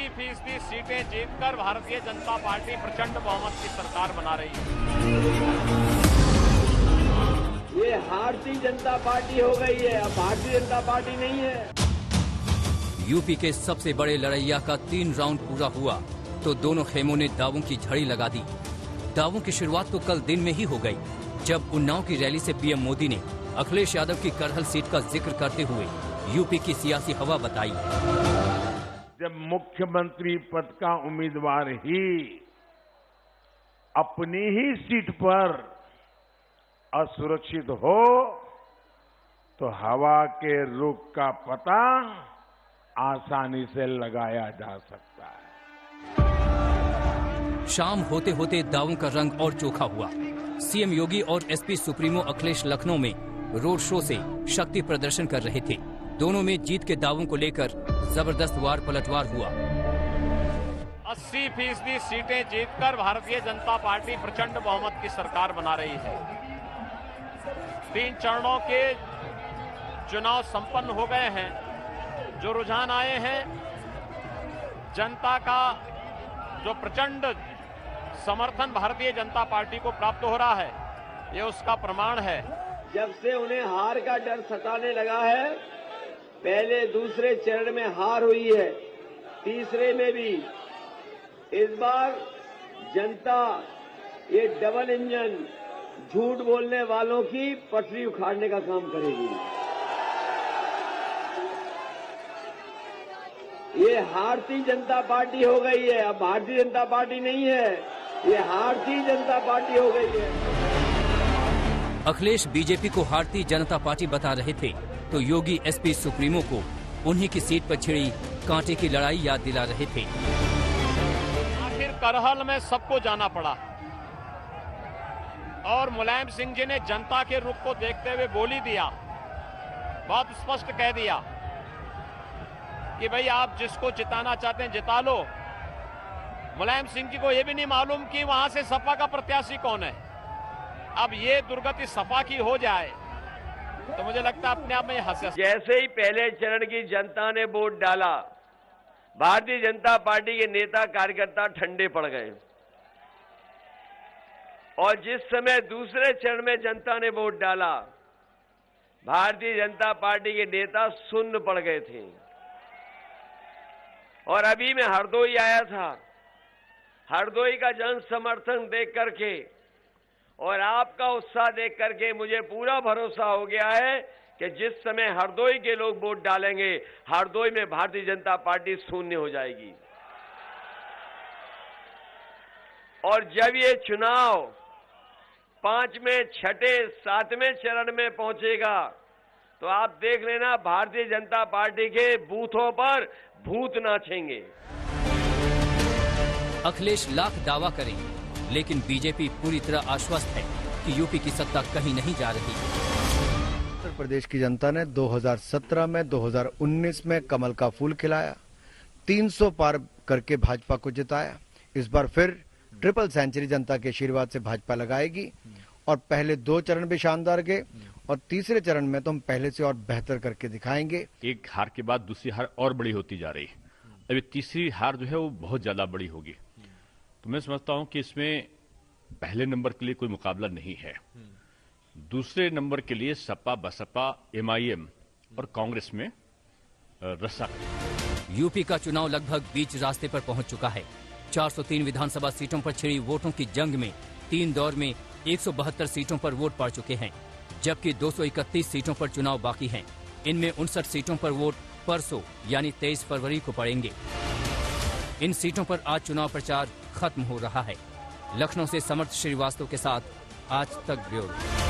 80% सीटें जीतकर भारतीय जनता पार्टी प्रचंड बहुमत की सरकार बना रही है। ये भारतीय जनता पार्टी हो गई है, अब भारतीय जनता पार्टी नहीं है। यूपी के सबसे बड़े लड़ैया का 3 राउंड पूरा हुआ तो दोनों खेमों ने दावों की झड़ी लगा दी। दावों की शुरुआत तो कल दिन में ही हो गई, जब उन्नाव की रैली से पीएम मोदी ने अखिलेश यादव की करहल सीट का जिक्र करते हुए यूपी की सियासी हवा बताई। जब मुख्यमंत्री पद का उम्मीदवार ही अपनी ही सीट पर असुरक्षित हो तो हवा के रुख का पता आसानी से लगाया जा सकता है। शाम होते होते दावों का रंग और चोखा हुआ। सीएम योगी और एसपी सुप्रीमो अखिलेश लखनऊ में रोड शो से शक्ति प्रदर्शन कर रहे थे। दोनों में जीत के दावों को लेकर जबरदस्त वार पलटवार हुआ। 80% सीटें जीतकर भारतीय जनता पार्टी प्रचंड बहुमत की सरकार बना रही है। 3 चरणों के चुनाव संपन्न हो गए हैं। जो रुझान आए हैं, जनता का जो प्रचंड समर्थन भारतीय जनता पार्टी को प्राप्त हो रहा है, ये उसका प्रमाण है। जब से उन्हें हार का डर सताने लगा है, पहले दूसरे चरण में हार हुई है, तीसरे में भी। इस बार जनता ये डबल इंजन झूठ बोलने वालों की पटरी उखाड़ने का काम करेगी। ये भारतीय जनता पार्टी हो गई है, अब भारतीय जनता पार्टी नहीं है, ये भारतीय जनता पार्टी हो गई है। अखिलेश बीजेपी को भारतीय जनता पार्टी बता रहे थे तो योगी एसपी सुप्रीमो को उन्हीं की सीट पर छिड़ी कांटे की लड़ाई याद दिला रहे थे। आखिर करहल में सबको जाना पड़ा और मुलायम सिंह जी ने जनता के रुख को देखते हुए बोल ही दिया, बहुत स्पष्ट कह दिया कि भाई आप जिसको जिताना चाहते हैं जिता लो। मुलायम सिंह जी को यह भी नहीं मालूम कि वहां से सपा का प्रत्याशी कौन है। अब ये दुर्गति सपा की हो जाए तो मुझे लगता है अपने आप में हंस। जैसे ही पहले चरण की जनता ने वोट डाला, भारतीय जनता पार्टी के नेता कार्यकर्ता ठंडे पड़ गए और जिस समय दूसरे चरण में जनता ने वोट डाला, भारतीय जनता पार्टी के नेता सुन्न पड़ गए थे। और अभी मैं हरदोई आया था, हरदोई का जन समर्थन देख करके और आपका उत्साह देख करके मुझे पूरा भरोसा हो गया है कि जिस समय हरदोई के लोग वोट डालेंगे, हरदोई में भारतीय जनता पार्टी शून्य हो जाएगी। और जब ये चुनाव 5वें, 6ठे, 7वें चरण में पहुंचेगा तो आप देख लेना, भारतीय जनता पार्टी के बूथों पर भूत नाचेंगे। अखिलेश लाख दावा करें, लेकिन बीजेपी पूरी तरह आश्वस्त है कि यूपी की सत्ता कहीं नहीं जा रही। उत्तर प्रदेश की जनता ने 2017 में, 2019 में कमल का फूल खिलाया, 300 पार करके भाजपा को जिताया। इस बार फिर ट्रिपल सेंचुरी जनता के आशीर्वाद से भाजपा लगाएगी और पहले 2 चरण भी शानदार गए और तीसरे चरण में तो हम पहले से और बेहतर करके दिखाएंगे। एक हार के बाद दूसरी हार और बड़ी होती जा रही है। अभी तीसरी हार जो है वो बहुत ज्यादा बड़ी होगी। तो मैं समझता हूं कि इसमें पहले नंबर के लिए कोई मुकाबला नहीं है। दूसरे नंबर के लिए सपा, बसपा, एमआईएम और कांग्रेस में रस्सा। यूपी का चुनाव लगभग बीच रास्ते पर पहुंच चुका है। 403 विधानसभा सीटों पर छिड़ी वोटों की जंग में 3 दौर में 172 सीटों पर वोट पड़ चुके हैं, जबकि 231 सीटों पर चुनाव बाकी हैं। इनमें 59 सीटों पर वोट परसों यानी 23 फरवरी को पड़ेंगे। इन सीटों पर आज चुनाव प्रचार खत्म हो रहा है। लखनऊ से समर्थ श्रीवास्तव के साथ आज तक ब्यूरो।